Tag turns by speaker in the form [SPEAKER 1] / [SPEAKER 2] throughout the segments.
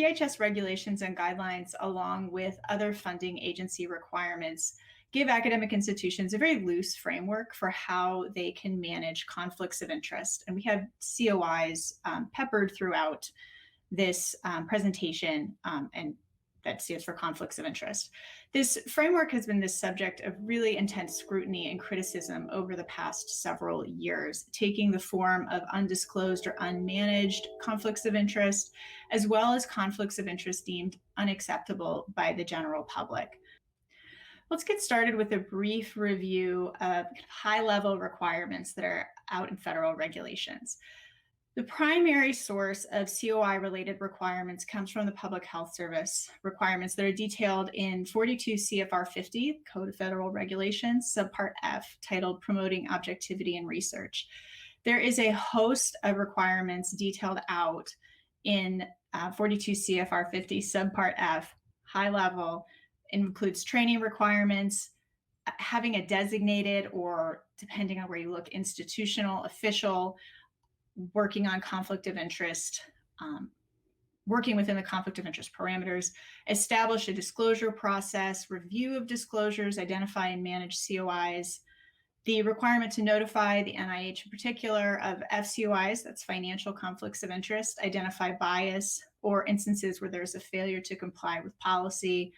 [SPEAKER 1] PHS regulations and guidelines, along with other funding agency requirements, give academic institutions a very loose framework for how they can manage conflicts of interest. And we have COIs peppered throughout this presentation, and that stands for conflicts of interest. This framework has been the subject of really intense scrutiny and criticism over the past several years, taking the form of undisclosed or unmanaged conflicts of interest, as well as conflicts of interest deemed unacceptable by the general public. Let's get started with a brief review of high-level requirements that are out in federal regulations. The primary source of COI-related requirements comes from the Public Health Service requirements that are detailed in 42 CFR 50, Code of Federal Regulations, Subpart F, titled Promoting Objectivity in Research. There is a host of requirements detailed out in 42 CFR 50, Subpart F, high level, includes training requirements, having a designated or, depending on where you look, institutional official, working on conflict of interest, working within the conflict of interest parameters, establish a disclosure process, review of disclosures, identify and manage COIs, the requirement to notify the NIH in particular of FCOIs, that's financial conflicts of interest, identify bias or instances where there's a failure to comply with policy,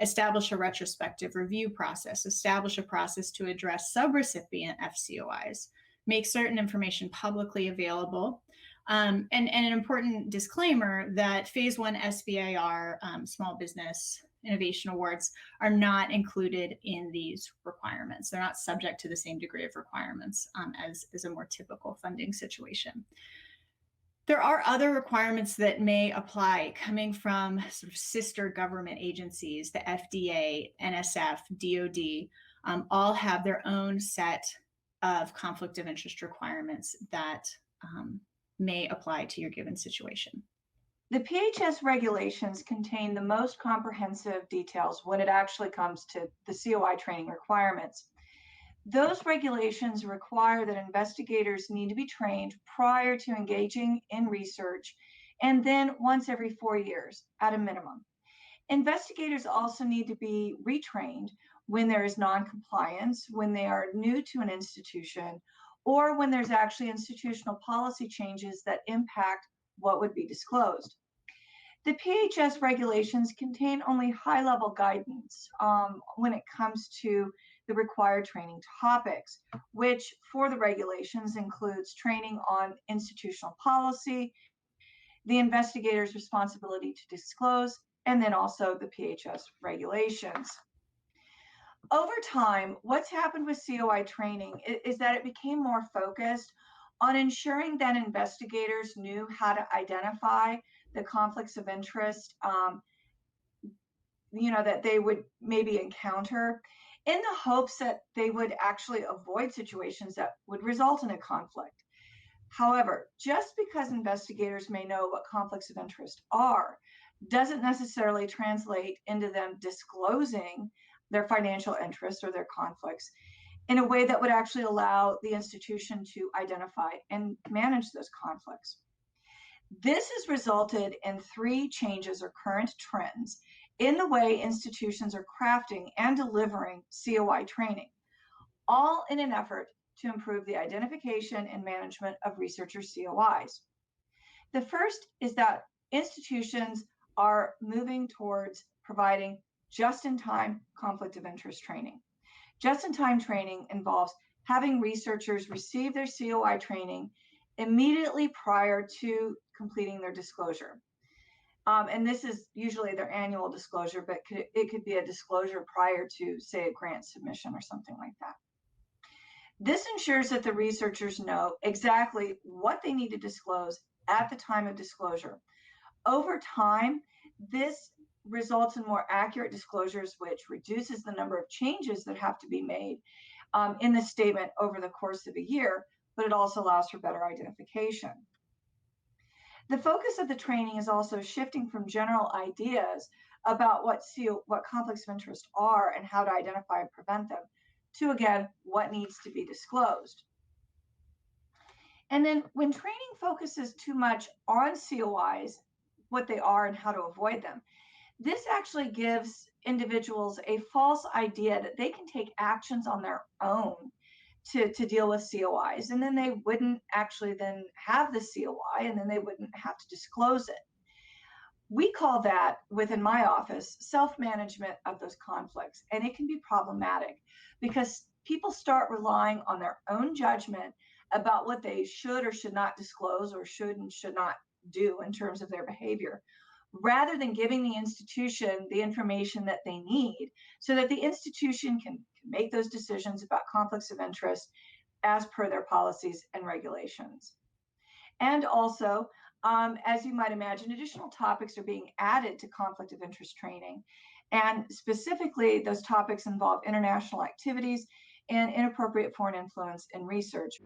[SPEAKER 1] establish a retrospective review process, establish a process to address subrecipient FCOIs, make certain information publicly available. And an important disclaimer that Phase 1 SBIR, Small Business Innovation Awards, are not included in these requirements. They're not subject to the same degree of requirements as a more typical funding situation. There are other requirements that may apply coming from sort of sister government agencies, the FDA, NSF, DOD, all have their own set of conflict of interest requirements that may apply to your given situation.
[SPEAKER 2] The PHS regulations contain the most comprehensive details when it actually comes to the COI training requirements. Those regulations require that investigators need to be trained prior to engaging in research and then once every 4 years at a minimum. Investigators also need to be retrained when there is non-compliance, when they are new to an institution, or when there's actually institutional policy changes that impact what would be disclosed. The PHS regulations contain only high-level guidance when it comes to the required training topics, which for the regulations includes training on institutional policy, the investigator's responsibility to disclose, and then also the PHS regulations. Over time, what's happened with COI training is that it became more focused on ensuring that investigators knew how to identify the conflicts of interest that they would maybe encounter, in the hopes that they would actually avoid situations that would result in a conflict. However, just because investigators may know what conflicts of interest are, doesn't necessarily translate into them disclosing their financial interests or their conflicts in a way that would actually allow the institution to identify and manage those conflicts. This has resulted in 3 changes or current trends in the way institutions are crafting and delivering COI training, all in an effort to improve the identification and management of researcher COIs. The first is that institutions are moving towards providing just-in-time conflict of interest training. Just-in-time training involves having researchers receive their COI training immediately prior to completing their disclosure. And this is usually their annual disclosure, but it could be a disclosure prior to, say, a grant submission or something like that. This ensures that the researchers know exactly what they need to disclose at the time of disclosure. Over time, this results in more accurate disclosures, which reduces the number of changes that have to be made in the statement over the course of a year, but it also allows for better identification. The focus of the training is also shifting from general ideas about what conflicts of interest are and how to identify and prevent them to, again, what needs to be disclosed. And then when training focuses too much on COIs, what they are and how to avoid them. This actually gives individuals a false idea that they can take actions on their own to deal with COIs, and then they wouldn't actually then have the COI, and then they wouldn't have to disclose it. We call that within my office self-management of those conflicts, and it can be problematic because people start relying on their own judgment about what they should or should not disclose or should and should not do in terms of their behavior, rather than giving the institution the information that they need so that the institution can make those decisions about conflicts of interest as per their policies and regulations. And also, as you might imagine, additional topics are being added to conflict of interest training. And specifically, those topics involve international activities and inappropriate foreign influence in research.